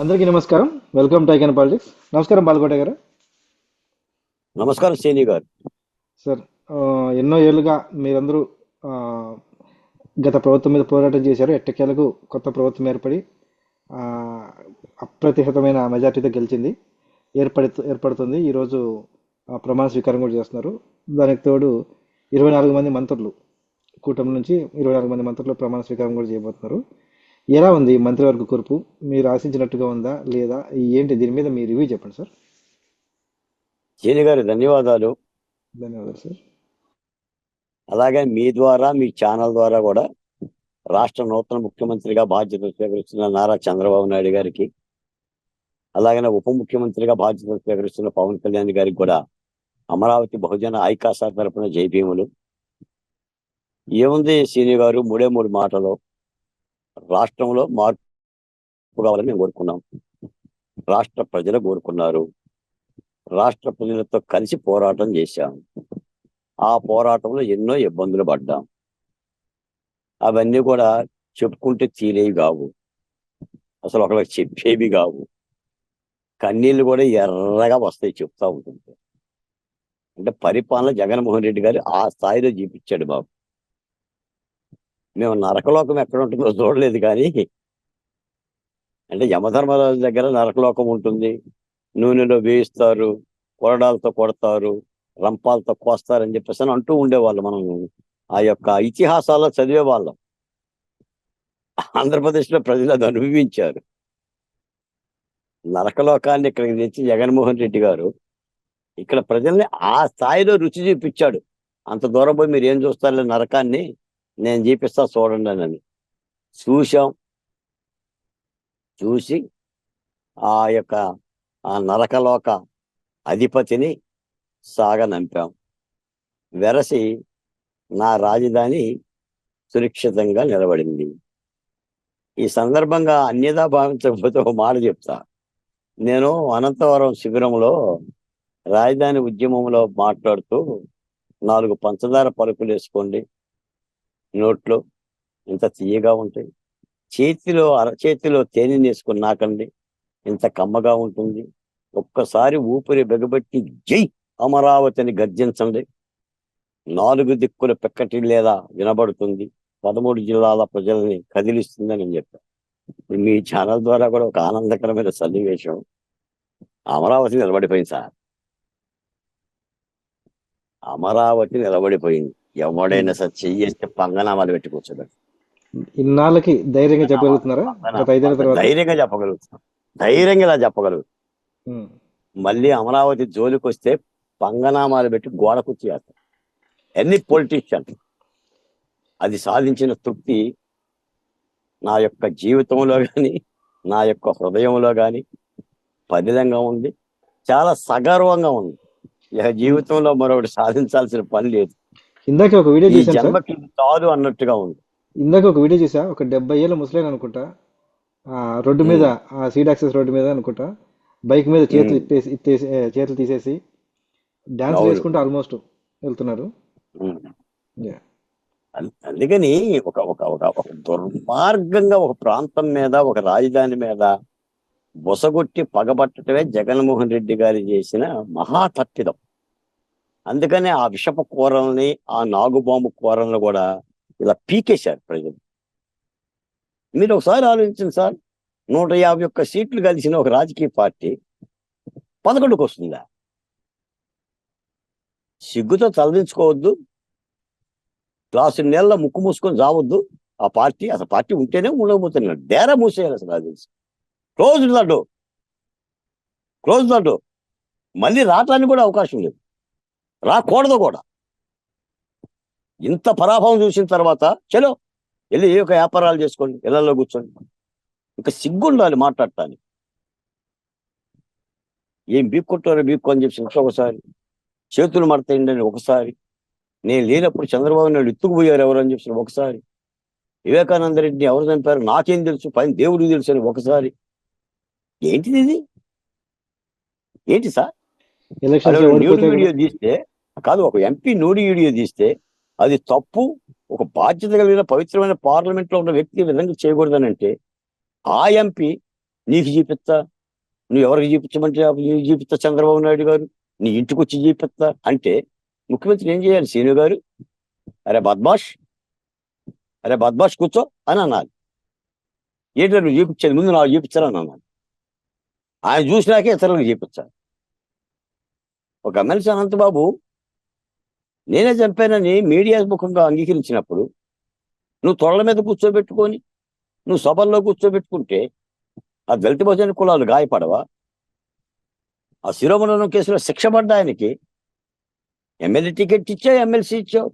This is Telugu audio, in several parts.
అందరికీ నమస్కారం. Welcome to icon politics. నమస్కారం బాలకోట గారు. నమస్కారం శ్రేణి గారు. సార్, ఎన్నో ఏళ్ళుగా మీరందరూ ఆ, గత ప్రభుత్వం మీద పోరాటం చేశారు. ఎట్టకేలకు కొత్త ప్రభుత్వం ఏర్పడి ఆ, అప్రతిహతమైన మెజార్టీతో గెలిచింది. ఏర్పడుతుంది ఈరోజు. ప్రమాణ స్వీకారం కూడా చేస్తున్నారు. దానికి తోడు 24 మంది మంత్రులు, కూటమి నుంచి 24 మంది మంత్రులు ప్రమాణ స్వీకారం కూడా చేయబోతున్నారు. ఎలా ఉంది ఈ మంత్రివర్గ కూర్పు? మీరు ఆశించినట్టుగా ఉందా లేదా? ఏంటి దీని మీద మీ రివ్యూ చెప్పండి సార్. శ్రేణి గారు ధన్యవాదాలు. ధన్యవాదాలు సార్. అలాగే మీ ద్వారా, మీ ఛానల్ ద్వారా కూడా రాష్ట్ర నూతన ముఖ్యమంత్రిగా బాధ్యతలు స్వీకరిస్తున్న నారా చంద్రబాబు నాయుడు గారికి, అలాగనే ఉప ముఖ్యమంత్రిగా బాధ్యతలు స్వీకరిస్తున్న పవన్ కళ్యాణ్ గారికి కూడా అమరావతి బహుజన ఐకాసా తరపున జైభీములు. ఏముంది శ్రీని గారు, మూడే మూడు మాటలు. రాష్ట్రంలో మార్పు కావాలని మేము కోరుకున్నాం. రాష్ట్ర ప్రజలు కోరుకున్నారు. రాష్ట్ర ప్రజలతో కలిసి పోరాటం చేశాం. ఆ పోరాటంలో ఎన్నో ఇబ్బందులు పడ్డాం. అవన్నీ కూడా చెప్పుకుంటే తీరేవి కావు, అసలు ఒకరికి చెప్పేవి కావు. కన్నీళ్ళు కూడా ఎర్రగా వస్తాయి చెప్తా ఉంటుంది. అంటే పరిపాలన జగన్మోహన్ రెడ్డి గారు ఆ స్థాయిలో చూపించాడు బాబు. మేము నరకలోకం ఎక్కడ ఉంటుందో చూడలేదు, కానీ అంటే యమధర్మరాజు దగ్గర నరకలోకం ఉంటుంది. నూనెలో వేయిస్తారు, కొరడాలతో కొడతారు, రంపాలతో కోస్తారని చెప్పేసి అని అంటూ ఉండేవాళ్ళు. మనం ఆ యొక్క ఇతిహాసాల్లో చదివేవాళ్ళం. ఆంధ్రప్రదేశ్లో ప్రజలు అది అనుభవించారు. నరకలోకాన్ని ఇక్కడికి తెచ్చి జగన్మోహన్ రెడ్డి గారు ఇక్కడ ప్రజల్ని ఆ స్థాయిలో రుచి చూపించాడు. అంత దూరం పోయి మీరు ఏం చూస్తారులే నరకాన్ని, నేను చూపిస్తా చూడండి అని చూశాం. చూసి ఆ యొక్క ఆ నరకలోక అధిపతిని సాగనంపాం. వెరసి నా రాజధాని సురక్షితంగా నిలబడింది. ఈ సందర్భంగా అన్యదా భావించకపోతే ఒక మాట చెప్తా. నేను అనంతవరం శిబిరంలో రాజధాని ఉద్యమంలో మాట్లాడుతూ 4 పంచదార పలుకులు వేసుకోండి, నోట్లో ఇంత తీయగా ఉంటాయి, అరచేతిలో తేనె వేసుకుని నాకండి, ఇంత కమ్మగా ఉంటుంది, ఒక్కసారి ఊపిరి బిగబెట్టి జై అమరావతిని గర్జించండి, 4 దిక్కుల పెక్కటి లేదా వినబడుతుంది, 13 జిల్లాల ప్రజల్ని కదిలిస్తుందని నేను చెప్పాను. మీ ఛానల్ ద్వారా కూడా ఒక ఆనందకరమైన సన్నివేశం. అమరావతి నిలబడిపోయింది సార్. అమరావతి నిలబడిపోయింది. ఎవడైనా సరే చెయ్యేస్తే పంగనామాలు పెట్టి కూర్చోబెట్టి ఇన్నాళ్ళకి ధైర్యంగా చెప్పగలుగుతున్నారా? గత 5 ఏళ్ల తర్వాత ధైర్యంగా చెప్పగలుగుతాం. ధైర్యంగా ఇలా చెప్పగలుగుతాం. ఉమ్. మళ్ళీ అమరావతి జోలికి వస్తే పంగనామాలు పెట్టి గోడ కూర్చేస్తాం. ఎన్ని పొలిటీషియన్. అది సాధించిన తృప్తి నా యొక్క జీవితంలో కానీ, నా యొక్క హృదయంలో కానీ పదిలంగా ఉంది. చాలా సగర్వంగా ఉంది. ఇక జీవితంలో మరొకటి సాధించాల్సిన పని లేదు. ఇందాక ఒక వీడియో ఈ చూసాను సార్. జన్మకి ఇది చాలు అన్నట్టుగా ఉంది. ఇందాక ఒక వీడియో చూసా. ఒక 70 ఏళ్ళ ముసలాయన అనుకుంటా, రోడ్డు మీద, ఉమ్, సీడ్ యాక్సెస్ రోడ్డు మీద అనుకుంటా, బైక్ మీద చేతులు ఉమ్, చేతులు తీసేసి డాన్స్ అవును. వేసుకుంటూ ఆల్మోస్ట్ వెళ్తున్నారు. ఉమ్. Yeah. అందుకని ఒక ఒక ఒక ఒక దుర్మార్గంగా ఒక ప్రాంతం మీద, ఒక రాజధాని మీద బొసగొట్టి పగబట్టడమే జగన్మోహన్ రెడ్డి గారు చేసిన మహా తప్పిదం. అందుకనే ఆ విషపు కూరల్ని, ఆ నాగుబాంబు కూరల్ని కూడా ఇలా పీకేశారు ప్రజలు. మీరు ఒకసారి ఆలోచించండి సార్. 151 సీట్లు కలిసిన ఒక రాజకీయ పార్టీ 11కి వస్తుందా? సిగ్గుతో తలదించుకోవద్దు. గ్లాసు నీళ్ళ ముక్కు మూసుకొని చావద్దు. ఆ పార్టీ అసలు పార్టీ ఉంటేనే ఉండకపోతున్నాడు. డేరా మూసేయాలి అసలు. అది తెలిసి close the door, close the door. మళ్ళీ రావటానికి కూడా అవకాశం లేదు, రాకూడదు కూడా. ఇంత పరాభవం చూసిన తర్వాత చలో వెళ్ళి ఏ ఒక వ్యాపారాలు చేసుకోండి, ఇళ్లలో కూర్చోండి. ఇంకా సిగ్గుండాలి మాట్లాడటానికి. ఏం బీక్కుంటారో బీక్కు అని చెప్పి ఒకసారి, చేతులు మడతాయండి అని ఒకసారి, నేను లేనప్పుడు చంద్రబాబు నాయుడు ఎత్తుకుపోయారు ఎవరు అని చెప్పి ఒకసారి, వివేకానంద రెడ్డిని ఎవరు చంపారు నాకేం తెలుసు, పైన దేవుడికి తెలుసు అని ఒకసారి. ఏంటిది ఇది? ఏంటి సార్? ఎలక్షన్స్ అది లో ఒక న్యూడ్ ఓడిపోతే కూడా వీడియో తీస్తే కాదు, ఒక ఎంపీ నూడి వీడియో తీస్తే అది తప్పు. ఒక బాధ్యత కలిగిన పవిత్రమైన పార్లమెంట్ లో ఉన్న వ్యక్తి ఈ విధంగా చేయకూడదని అంటే ఆ ఎంపీ నీకు చూపిస్తా, నువ్వు ఎవరికి చూపించమంటే నీకు చూపిస్తా చంద్రబాబు నాయుడు గారు, నీ ఇంటికి వచ్చి చూపిస్తా అంటే ముఖ్యమంత్రి ఏం చేయాలి? సీను గారు, అరే బద్మాష్, అరే బద్మాష్ కూర్చో అని అనాలి. ఏంటో నువ్వు చూపించేది, ముందు నాకు చూపించాలని అన్నాను. ఆయన చూసినాకే ఇతరులకు చూపించాలి. ఒక ఎమ్మెల్సీ అనంతబాబు నేనే చంపానని మీడియా ముఖంగా అంగీకరించినప్పుడు నువ్వు తొడల మీద కూర్చోబెట్టుకొని నువ్వు సభల్లో కూర్చోబెట్టుకుంటే ఆ దళిత బహుజన కులాలు గాయపడవా? ఆ శిరోమణం కేసులో శిక్ష పడ్డ ఆయనకి ఎమ్మెల్యే టికెట్ ఇచ్చావు, ఎమ్మెల్సీ ఇచ్చావు.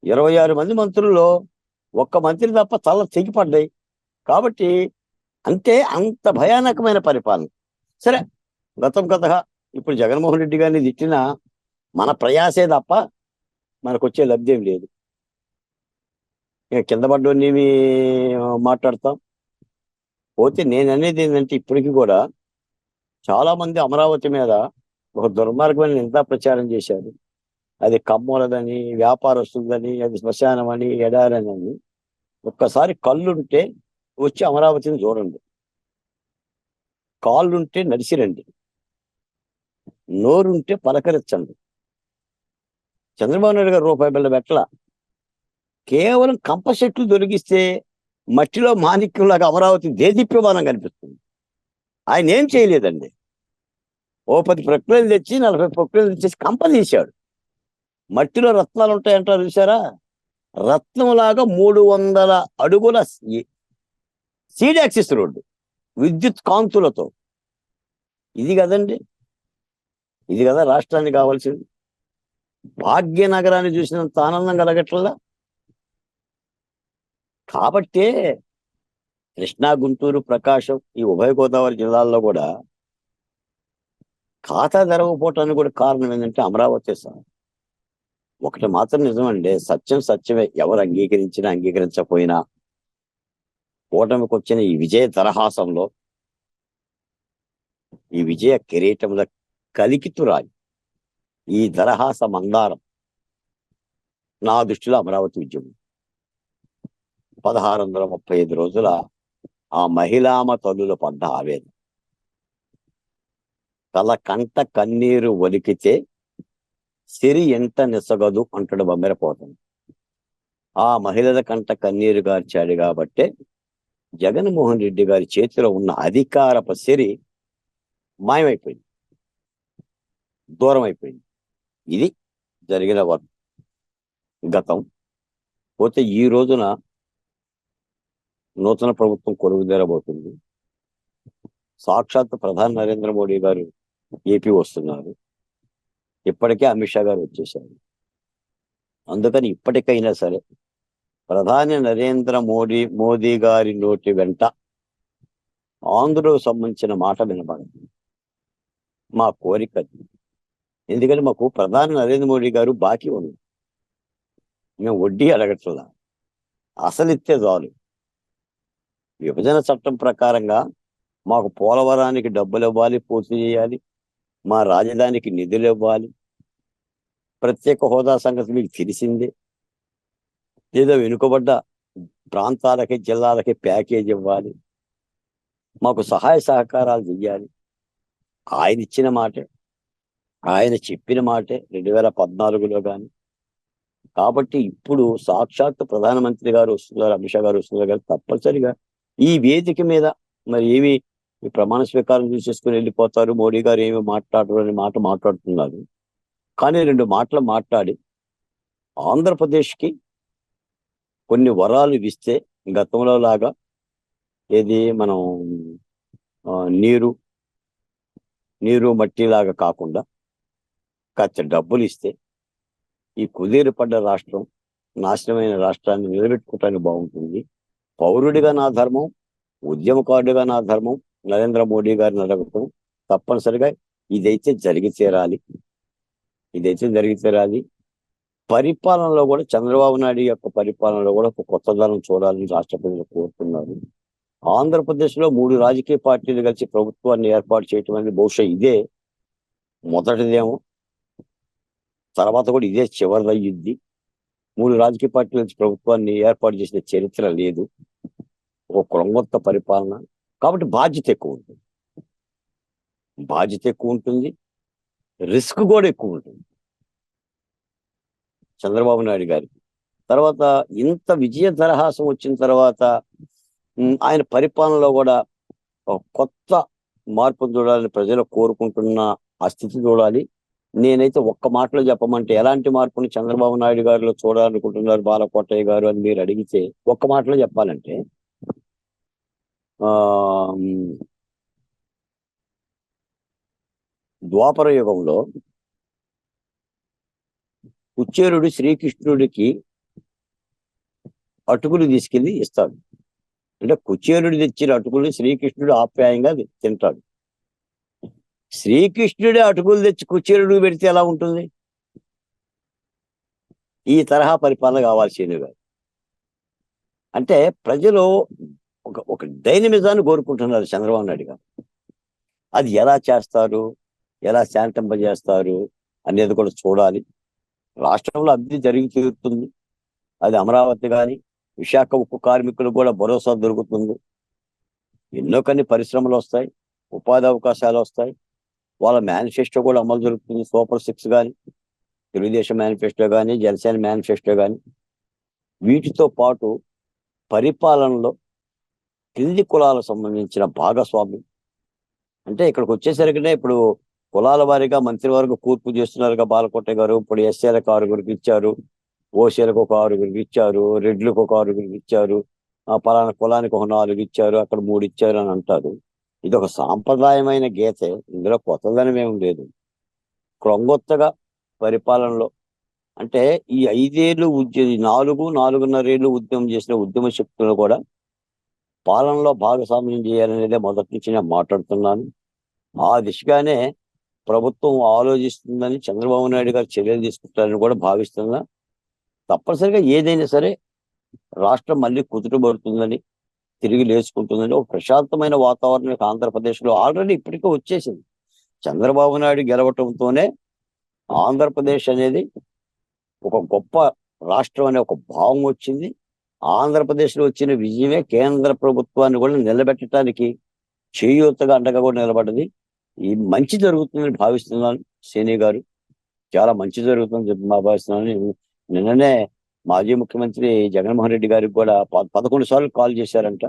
26 మంది మంత్రుల్లో ఒక్క మంత్రి తప్ప తల తెగిపడ్డాయి. కాబట్టి అంటే అంత భయానకమైన పరిపాలన. సరే, గతం కథగా ఇప్పుడు జగన్మోహన్ రెడ్డి గారిని తిట్టిన మన ప్రయాసే తప్ప మనకు వచ్చే లబ్ధి ఏం లేదు. ఇక కింద పడ్డోని మాట్లాడతాం. పోతే నేను అనేది ఏంటంటే ఇప్పటికీ కూడా చాలా మంది అమరావతి మీద ఒక దుర్మార్గమైన నిందా ప్రచారం చేశారు. అది కమ్మోలదని, వ్యాపారస్తులని, అది శ్మశానం అని, ఎడారని. ఒక్కసారి కళ్ళుంటే వచ్చి అమరావతిని చూడండి, కాళ్ళుంటే నడిచిరండి, నోరుంటే పలకరించండి. చంద్రబాబు నాయుడు గారు రూపాయి బిళ్ళ పెట్టల, కేవలం కంప చెట్లు దొరికిస్తే మట్టిలో మాణిక్యంలాగా అమరావతి దేదీప్యమానం కనిపిస్తుంది. ఆయన ఏం చేయలేదండి. ఓ 10 ప్రక్రియలు తెచ్చి 40 ప్రక్రియలు తెచ్చేసి కంప తీశాడు. మట్టిలో రత్నాలు ఉంటాయంటారు చూసారా? రత్నంలాగా 300 అడుగుల సీడ్ యాక్సిస్ రోడ్డు విద్యుత్ కాంతులతో. ఇది కదండి, ఇది కదా రాష్ట్రానికి కావాల్సింది. భాగ్యనగరాన్ని చూసినంత ఆనందం కలగట్లా. కాబట్టే కృష్ణా, గుంటూరు, ప్రకాశం ఈ ఉభయ గోదావరి జిల్లాల్లో కూడా ఖాతా తెరవకపోవటానికి కూడా కారణం ఏంటంటే అమరావతి సార్. ఒకటి మాత్రం నిజమండి, సత్యం సత్యమే. ఎవరు అంగీకరించినా అంగీకరించకపోయినా కూటమికి వచ్చిన ఈ విజయ తరహాసంలో, ఈ విజయ కిరీటంలో కలికితురాయి ఈ దరహాస మందారం నా దృష్టిలో అమరావతి ఉద్యమం. 1635 రోజుల ఆ మహిళామ తల్లులు పడ్డ ఆవేదన, తల కంట కన్నీరు ఒలికితే సిరి ఎంట నిసగదు అంటాడు బొమ్మెరపోతాను. ఆ మహిళల కంట కన్నీరు గార్చాడు కాబట్టే జగన్మోహన్ రెడ్డి గారి చేతిలో ఉన్న అధికారపు సిరి మాయమైపోయింది, దూరం అయిపోయింది. ఇది జరిగిన గతం. పోతే ఈ రోజున నూతన ప్రభుత్వం కొలువుదేరబోతుంది. సాక్షాత్ ప్రధాని నరేంద్ర మోడీ గారు ఏపీ వస్తున్నారు. ఇప్పటికే అమిత్ షా గారు వచ్చేసారు. అందుకని ఇప్పటికైనా సరే ప్రధాని నరేంద్ర మోదీ గారి నోటి వెంట ఆంధ్రకు సంబంధించిన మాట వినబడింది. మా కోరిక. ఎందుకంటే మాకు ప్రధాని నరేంద్ర మోడీ గారు బాకీ ఉంది. మేము వడ్డీ అడగట్లా, అసలు ఇస్తే చాలు. విభజన చట్టం ప్రకారంగా మాకు పోలవరానికి డబ్బులు ఇవ్వాలి, పూర్తి చేయాలి. మా రాజధానికి నిధులు ఇవ్వాలి. ప్రత్యేక హోదా సంగతి మీకు తెలిసిందే. ఏదో వెనుకబడ్డ ప్రాంతాలకి, జిల్లాలకి ప్యాకేజ్ ఇవ్వాలి. మాకు సహాయ సహకారాలు చెయ్యాలి. ఆయన ఇచ్చిన మాటే, ఆయన చెప్పిన మాటే 2014లో కానీ. కాబట్టి ఇప్పుడు సాక్షాత్ ప్రధానమంత్రి గారు వస్తున్నారు, అమిత్ షా గారు వస్తున్నారు గారు తప్పనిసరిగా ఈ వేదిక మీద మరి ఏమి ఈ ప్రమాణ స్వీకారం చూసేసుకుని వెళ్ళిపోతారు, మోడీ గారు ఏమి మాట్లాడరు అనే మాట మాట్లాడుతున్నారు. కానీ 2 మాటలు మాట్లాడి ఆంధ్రప్రదేశ్కి కొన్ని వరాలు ఇస్తే గతంలో లాగా ఏది మనం నీరు మట్టిలాగా కాకుండా కాస్త డబ్బులు ఇస్తే ఈ కుదేరు పడ్డ రాష్ట్రం, నాశనమైన రాష్ట్రాన్ని నిలబెట్టుకోవటానికి బాగుంటుంది. పౌరుడిగా నా ధర్మం, ఉద్యమకారుడిగా నా ధర్మం నరేంద్ర మోడీ గారిని అడగటం తప్పనిసరిగా ఇదైతే జరిగి తీరాలి. పరిపాలనలో కూడా చంద్రబాబు నాయుడు యొక్క పరిపాలనలో కూడా ఒక కొత్తదనం చూడాలని రాష్ట్ర ప్రజలు కోరుతున్నారు. ఆంధ్రప్రదేశ్లో 3 రాజకీయ పార్టీలు కలిసి ప్రభుత్వాన్ని ఏర్పాటు చేయటం అనేది బహుశా ఇదే మొదటిదేమో, తర్వాత కూడా ఇదే చివరిదయ్యుద్ది. 3 రాజకీయ పార్టీల నుంచి ప్రభుత్వాన్ని ఏర్పాటు చేసిన చరిత్ర లేదు. ఒక క్రొంగొత్త పరిపాలన, కాబట్టి బాధ్యత ఎక్కువ ఉంటుంది, బాధ్యత ఎక్కువ ఉంటుంది, రిస్క్ కూడా ఎక్కువ ఉంటుంది చంద్రబాబు నాయుడు గారికి. తర్వాత ఇంత విజయ దరహాసం వచ్చిన తర్వాత ఆయన పరిపాలనలో కూడా ఒక కొత్త మార్పు చూడాలని ప్రజలు కోరుకుంటున్న ఆ స్థితి చూడాలి. నేనైతే ఒక్క మాటలో చెప్పమంటే ఎలాంటి మార్పుని చంద్రబాబు నాయుడు గారిలో చూడాలనుకుంటున్నారు బాలకోటయ్య గారు అని మీరు అడిగితే ఒక్క మాటలో చెప్పాలంటే ఆ ద్వాపర యుగంలో కుచేరుడు శ్రీకృష్ణుడికి అటుకులు తీసుకెళ్లి ఇస్తాడు. అంటే కుచేరుడు తెచ్చిన అటుకులు శ్రీకృష్ణుడు ఆప్యాయంగా తింటాడు. శ్రీకృష్ణుడే అటుకులు తెచ్చి కుచేరుడు పెడితే ఎలా ఉంటుంది? ఈ తరహా పరిపాలన కావాల్సింది కాదు. అంటే ప్రజలు ఒక డైనమిజాన్ని కోరుకుంటున్నారు చంద్రబాబు నాయుడు గారు. అది ఎలా చేస్తారు, ఎలా శాంతింపజేస్తారు అనేది కూడా చూడాలి. రాష్ట్రంలో అభివృద్ధి జరిగి తీరుతుంది. అది అమరావతి కానీ విశాఖ ఉక్కు కార్మికులకు కూడా భరోసా దొరుకుతుంది. ఎన్నో కొన్ని పరిశ్రమలు వస్తాయి, ఉపాధి అవకాశాలు వస్తాయి, వాళ్ళ మేనిఫెస్టో కూడా అమలు జరుగుతుంది. సూపర్ 6 కానీ, తెలుగుదేశం మేనిఫెస్టో కానీ, జనసేన మేనిఫెస్టో కానీ. వీటితో పాటు పరిపాలనలో కింది కులాలకు సంబంధించిన భాగస్వామ్యం. అంటే ఇక్కడికి వచ్చేసరికినే ఇప్పుడు కులాల వారీగా మంత్రివర్గ కూర్పు చేస్తున్నారుగా బాలకోటయ్య గారు. ఇప్పుడు ఎస్సీలకు 6 ఇచ్చారు, ఓసీలకు ఒక 6 ఇచ్చారు, రెడ్లకు ఒక 6 ఇచ్చారు, పలానా కులానికి ఒక 4 ఇచ్చారు, అక్కడ 3 ఇచ్చారు అని అంటారు. ఇది ఒక సాంప్రదాయమైన గీతే, ఇందులో కొత్తదనం ఏం లేదు. క్రొంగొత్తగా పరిపాలనలో అంటే ఈ 5 ఏళ్ళు 4.5 ఏళ్ళు ఉద్యమం చేసిన ఉద్యమ శక్తులు కూడా పాలనలో భాగస్వామ్యం చేయాలనేదే మొదటి నుంచి నేను మాట్లాడుతున్నాను. ఆ దిశగానే ప్రభుత్వం ఆలోచిస్తుందని, చంద్రబాబు నాయుడు గారు చర్యలు తీసుకుంటారని కూడా భావిస్తున్నా. తప్పనిసరిగా ఏదైనా సరే రాష్ట్రం మళ్ళీ కుదుటపడుతుందని, తిరిగి లేచుకుంటుందని, ఒక ప్రశాంతమైన వాతావరణం ఆంధ్రప్రదేశ్లో ఆల్రెడీ ఇప్పటికే వచ్చేసింది. చంద్రబాబు నాయుడు గెలవటంతోనే ఆంధ్రప్రదేశ్ అనేది ఒక గొప్ప రాష్ట్రం అనే ఒక భావం వచ్చింది. ఆంధ్రప్రదేశ్లో వచ్చిన విజయమే కేంద్ర ప్రభుత్వాన్ని కూడా నిలబెట్టడానికి చేయూతగా అండగా కూడా నిలబడ్డది. ఈ మంచి జరుగుతుందని భావిస్తున్నాను. సేని గారు చాలా మంచి జరుగుతుందని చెప్పి భావిస్తున్నాను. నిన్ననే మాజీ ముఖ్యమంత్రి జగన్మోహన్ రెడ్డి గారికి కూడా 11 సార్లు కాల్ చేశారంట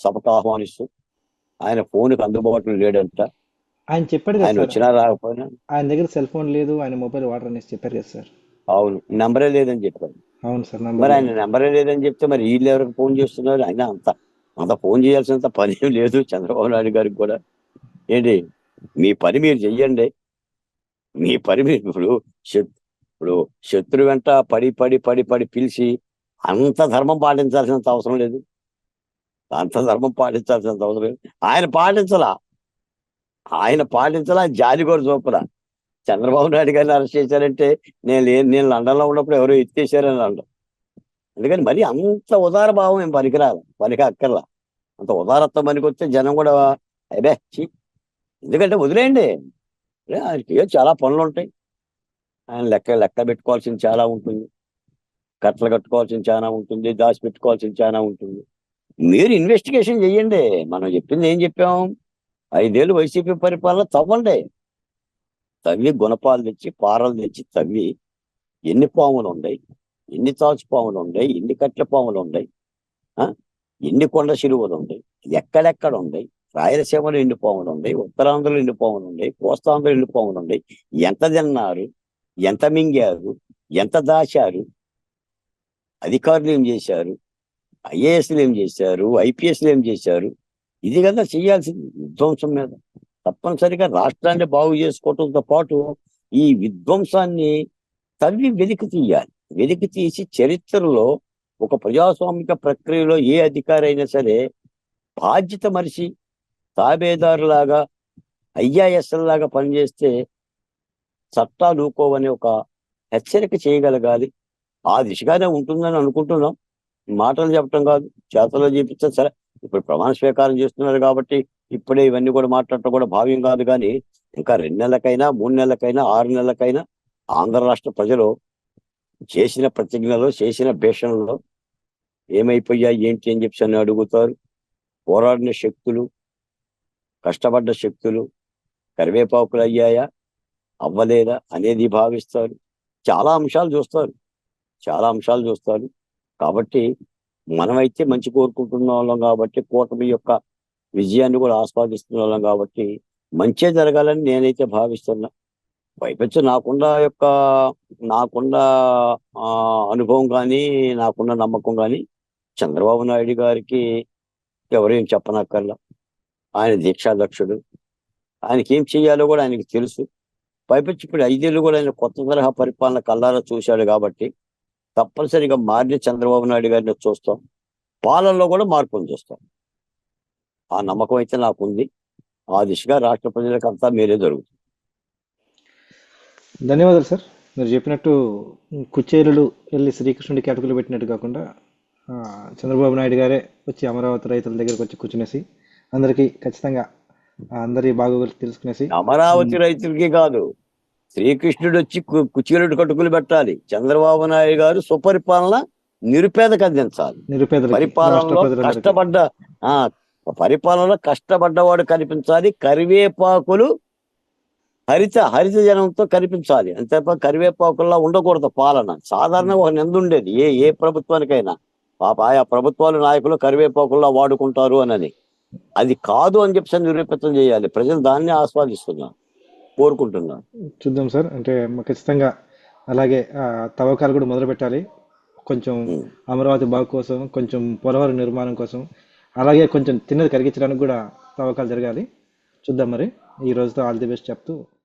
సభకు ఆహ్వానిస్తూ. ఆయన ఫోన్కి అందుబాటులో లేడంట. ఆయన చెప్పాడు కదా ఆయన సార్, వచ్చినా రాకపోయినా ఆయన దగ్గర సెల్ ఫోన్ లేదు, ఆయన మొబైల్ వాటర్ అనేసి చెప్పారు కదా సార్. అవును, నెంబరే లేదని చెప్పారు. అవును సార్, మరి నంబర్ ఆయన నెంబరే లేదని చెప్తే మరి వీళ్ళు ఎవరికి ఫోన్ చేస్తున్నారు? ఆయన అంత ఫోన్ చేయాల్సినంత పని ఏం లేదు చంద్రబాబు నాయుడు గారికి కూడా. ఏంటి మీ పని మీరు చెయ్యండి, మీ పని మీరు ఇప్పుడు శత్రు వెంట పడి పడి పడి పడి పిలిచి అంత ధర్మం పాటించాల్సినంత అవసరం లేదు. అంత ధర్మం పాటించాల్సినంత అవసరం లేదు. ఆయన పాటించలా జాలి కూడా చూపరా. చంద్రబాబు నాయుడు గారిని అరెస్ట్ చేశారంటే నేను లండన్లో ఉన్నప్పుడు ఎవరో ఎత్తేసారని అంటాం. అందుకని మరి అంత ఉదార భావం ఏం పనికి అక్కర్లా. అంత ఉదారత్వం పనికొస్తే జనం కూడా అదే ఎందుకంటే వదిలేయండి, ఆయనకి చాలా పనులు ఉంటాయి. ఆయన లెక్క పెట్టుకోవాల్సింది చాలా ఉంటుంది, కట్టలు కట్టుకోవాల్సింది చాలా ఉంటుంది, దాచి పెట్టుకోవాల్సింది చాలా ఉంటుంది. మీరు ఇన్వెస్టిగేషన్ చెయ్యండి. మనం చెప్పింది ఏం చెప్పాం? 5 ఏళ్ళు వైసీపీ పరిపాలన తవ్వి గుణపాలు తెచ్చి పారలు తెచ్చి తవ్వి ఎన్ని పాములు ఉన్నాయి, ఎన్ని తాచు పాములు ఉన్నాయి, ఎన్ని కట్ల పాములు ఉన్నాయి, ఎన్ని కొండ శిలువలు ఉన్నాయి, ఎక్కడెక్కడ ఉన్నాయి, రాయలసీమలో ఎన్ని పాములు ఉన్నాయి, ఉత్తరాంధ్రలో ఎన్ని పాములు ఉన్నాయి, కోస్తాంధ్రలో ఎన్ని పాములు ఉన్నాయి, ఎంత తిన్నారు, ఎంత మింగారు, ఎంత దాచారు, అధికారులు ఏం చేశారు, ఐఏఎస్లు ఏం చేశారు, ఐపీఎస్లు ఏం చేశారు. ఇది కదా చేయాల్సింది విధ్వంసం మీద. తప్పనిసరిగా రాష్ట్రాన్ని బాగు చేసుకోవటంతో పాటు ఈ విధ్వంసాన్ని తవ్వి వెలికి తీయాలి. వెలికి తీసి చరిత్రలో ఒక ప్రజాస్వామిక ప్రక్రియలో ఏ అధికారి అయినా సరే బాధ్యత మనిషి తాబేదారులాగా ఐఆర్ఎస్ఎల్ లాగా పనిచేస్తే చట్టాలు ఊకోవని ఒక హెచ్చరిక చేయగలగాలి. ఆ దిశగానే ఉంటుందని అనుకుంటున్నాం. మాటలు చెప్పటం కాదు, చేతల్లో చేపించాలి. సరే ఇప్పుడు ప్రమాణ స్వీకారం చేస్తున్నారు కాబట్టి ఇప్పుడే ఇవన్నీ కూడా మాట్లాడటం కూడా భావ్యం కాదు. కానీ ఇంకా 2 నెలలకైనా 3 నెలలకైనా 6 నెలలకైనా ఆంధ్ర రాష్ట్ర ప్రజలు చేసిన ప్రతిజ్ఞలో చేసిన భీషణలో ఏమైపోయాయి ఏంటి అని చెప్పి అడుగుతారు. పోరాడిన శక్తులు, కష్టపడ్డ శక్తులు కరివేపాకులు అయ్యాయా, అవ్వలేదా అనేది భావిస్తారు. చాలా అంశాలు చూస్తారు, చాలా అంశాలు చూస్తారు. కాబట్టి మనమైతే మంచి కోరుకుంటున్న వాళ్ళం కాబట్టి, కూటమి యొక్క విజయాన్ని కూడా ఆస్వాదిస్తున్న వాళ్ళం కాబట్టి మంచే జరగాలని నేనైతే భావిస్తున్నా. పైపెచ్చు నాకున్న ఆ, అనుభవం కానీ, నాకున్న నమ్మకం కానీ చంద్రబాబు నాయుడు గారికి ఎవరేం చెప్పనక్కర్లా. ఆయన దీక్షాదక్షుడు, ఆయనకి ఏం చేయాలో కూడా ఆయనకి తెలుసు. పైపెచ్చు ఇప్పుడు 5 ఏళ్ళు కూడా ఆయన కొత్త తరహా పరిపాలన కల్లారా చూశాడు కాబట్టి తప్పనిసరిగా మారిన చంద్రబాబు నాయుడు గారిని చూస్తాం, పాలనలో కూడా మార్పులు చూస్తాం. ఆ నమ్మకం అయితే నాకుంది. ఆ దిశగా రాష్ట్ర ప్రజలకంతా మేలే జరుగుతుంది. ధన్యవాదాలు సార్. మీరు చెప్పినట్టు కుచేలుడు వెళ్ళి శ్రీకృష్ణుడికి అటుకులు పెట్టినట్టు కాకుండా ఆ, చంద్రబాబు నాయుడు గారే వచ్చి అమరావతి రైతుల దగ్గరకు వచ్చి కూర్చునేసి అందరికీ ఖచ్చితంగా అందరి బాగోగులు తెలుసుకునేసి అమరావతి రైతులకి కాదు, శ్రీకృష్ణుడు వచ్చి కుచీలుడు కట్టుకులు పెట్టాలి. చంద్రబాబు నాయుడు గారు సుపరిపాలన నిరుపేదకు అందించాలి. నిరుపేదలకి, రాష్ట్ర పరిపాలనలో ప్రజలందరికీ. ఆ పరిపాలనలో కష్టపడ్డవాడు కనిపించాలి. కరివేపాకులు హరిత హరిత జనంతో కనిపించాలి. అంతే తప్ప కరివేపాకుల్లా ఉండకూడదు పాలన. సాధారణంగా ఒక నింద ఉండేది ఏ ఏ ప్రభుత్వానికైనా, పాప ఆయా ప్రభుత్వాలు నాయకులు కరివేపాకుల్లా వాడుకుంటారు అని. అది కాదు అని చెప్పి నిరూపితం చేయాలి. ప్రజలు దాన్ని ఆస్వాదిస్తున్నారు, కోరుకుంటున్నారు. చూద్దాం సార్. అంటే ఖచ్చితంగా అలాగే తవ్వకాలు కూడా మొదలు పెట్టాలి. కొంచెం ఉం. అమరావతి బాగు కోసం, కొంచెం పోలవరం నిర్మాణం కోసం, అలాగే కొంచెం తిన్నది కరిగించడానికి కూడా తవ్వకాలు జరగాలి. చూద్దాం మరి. ఈ రోజుతో ఆల్ ది బెస్ట్ చెప్తూ